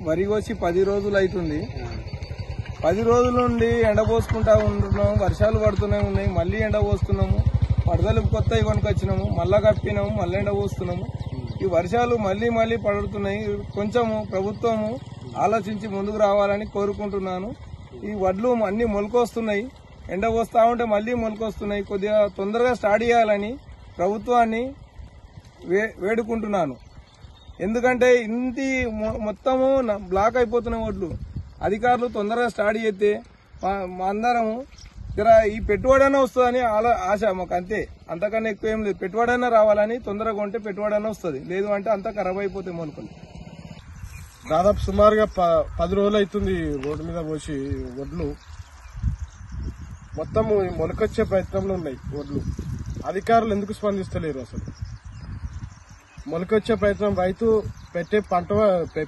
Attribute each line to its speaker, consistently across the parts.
Speaker 1: వరి కోసి 10 రోజులు అవుతుంది. 10 రోజుల నుండి ఎండపోసుకుంటా ఉంటున్నాము. వర్షాలు పడుతూనే ఉన్నాయి. మళ్ళీ ఎండ పోస్తున్నాము. పడదలు కొత్తవి కొనుకొచ్చినాము. మళ్ళా కప్పినాము. మళ్ళీ ఎండ పోస్తున్నాము. ఈ వర్షాలు మళ్ళీ మళ్ళీ పడుతున్నాయి. కొంచెము ప్రభుత్వము ఆలోచించి ముందుకు రావాలని కోరుకుంటున్నాను. ఈ వడ్లు అన్ని మొలకొస్తున్నాయి. ఎండ పోస్తా ఉంటే మళ్ళీ మొలకొస్తున్నాయి. కొద్దిగా తొందరగా స్టార్ట్ చేయాలని ప్రభుత్వాన్ని వేడుకుంటున్నాను. ఎందుకంటే ఇంటి మొత్తము బ్లాక్ అయిపోతున్న వడ్లు అధికారులు తొందరగా స్టార్ట్ చేస్తే అందరము ఈ పెట్టుబడైనా వస్తుందని ఆశ మాకు. అంతే, అంతకన్నా ఎక్కువ ఏం లేదు. పెట్టుబడైనా రావాలని తొందరగా ఉంటే పెట్టుబడైనా వస్తుంది. లేదు అంటే అంతా ఖరాబ్ అయిపోతాయి మొలకలు.
Speaker 2: దాదాపు సుమారుగా 10 రోజులు అవుతుంది రోడ్డు మీద పోసి వడ్లు మొత్తం మొలకొచ్చే ప్రయత్నంలో ఉన్నాయి వడ్లు. అధికారులు ఎందుకు స్పందిస్తలేరు? అసలు మొలకొచ్చే ప్రయత్నం, రైతు పెట్టే పంట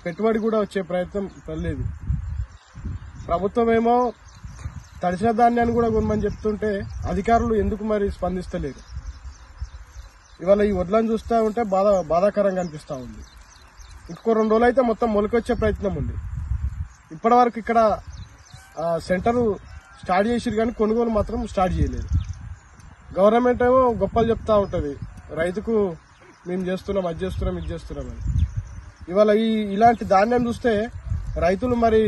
Speaker 2: పెట్టుబడి కూడా వచ్చే ప్రయత్నం లేదు. ప్రభుత్వం ఏమో తడిసిన ధాన్యాన్ని కూడా కొనమని చెప్తుంటే అధికారులు ఎందుకు మరి స్పందిస్తలేరు? ఇవాళ ఈ వడ్లను చూస్తూ ఉంటే బాధాకరంగా అనిపిస్తూ ఉంది. ఇంకో 2 రోజులు అయితే మొత్తం మొలకొచ్చే ప్రయత్నం ఉంది. ఇప్పటి వరకు ఇక్కడ సెంటర్ స్టార్ట్ చేసిరు కానీ కొనుగోలు మాత్రం స్టార్ట్ చేయలేదు. గవర్నమెంట్ ఏమో గొప్పలు చెప్తా ఉంటది, రైతుకు మేము చేస్తున్నాం, అది చేస్తున్నాం, ఇది చేస్తున్నామని. ఇవాళ ఇలాంటి ధాన్యం చూస్తే రైతులు మరి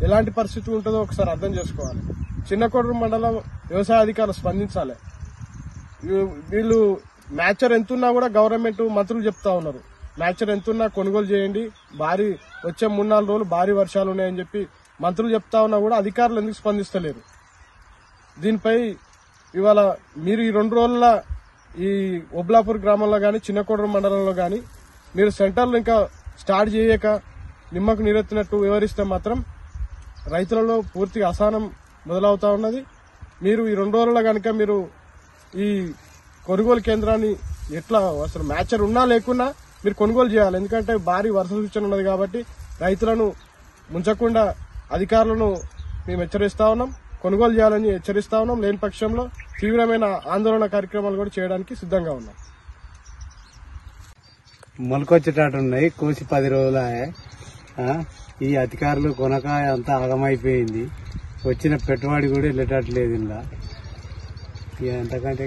Speaker 2: ఎలాంటి పరిస్థితి ఉంటుందో ఒకసారి అర్థం చేసుకోవాలి. చిన్నకొడూరు మండలం వ్యవసాయ అధికారులు స్పందించాలి. వీళ్ళు మ్యాచర్ ఎంతున్నా కూడా గవర్నమెంట్ మంత్రులు చెప్తా ఉన్నారు, మ్యాచర్ ఎంతున్నా కొనుగోలు చేయండి, వచ్చే 3-4 రోజులు భారీ వర్షాలు ఉన్నాయని చెప్పి మంత్రులు చెప్తా ఉన్నా కూడా అధికారులు ఎందుకు స్పందిస్తలేరు? దీనిపై ఇవాళ మీరు ఈ 2 రోజుల ఈ ఒబ్లాపూర్ గ్రామంలో గాని చిన్నకొడూరు మండలంలో గాని మీరు సెంటర్లు ఇంకా స్టార్ట్ చేయక నిమ్మకు నీరెత్తినట్టు వివరిస్తే మాత్రం రైతులలో పూర్తిగా అసహనం మొదలవుతా ఉన్నది. మీరు ఈ 2 రోజుల్లో కనుక మీరు ఈ కొనుగోలు కేంద్రాన్ని ఎట్లా అసలు మ్యాచర్ ఉన్నా లేకున్నా మీరు కొనుగోలు చేయాలి. ఎందుకంటే భారీ వర్ష సూచన ఉన్నది కాబట్టి రైతులను ముంచకుండా అధికారులను మేము హెచ్చరిస్తా ఉన్నాం, కొనుగోలు చేయాలని హెచ్చరిస్తా ఉన్నాం. లేని పక్షంలో తీవ్రమైన ఆందోళన కార్యక్రమాలు కూడా చేయడానికి సిద్ధంగా ఉన్నాం.
Speaker 3: మొలకొచ్చేటట్టున్నాయి, కోసి 10 రోజులే. ఈ అధికారులు కొనక అంతా ఆగమైపోయింది. వచ్చిన పెట్టుబడి కూడా వెళ్ళేటట్లేదు. ఇలా ఎంతకంటే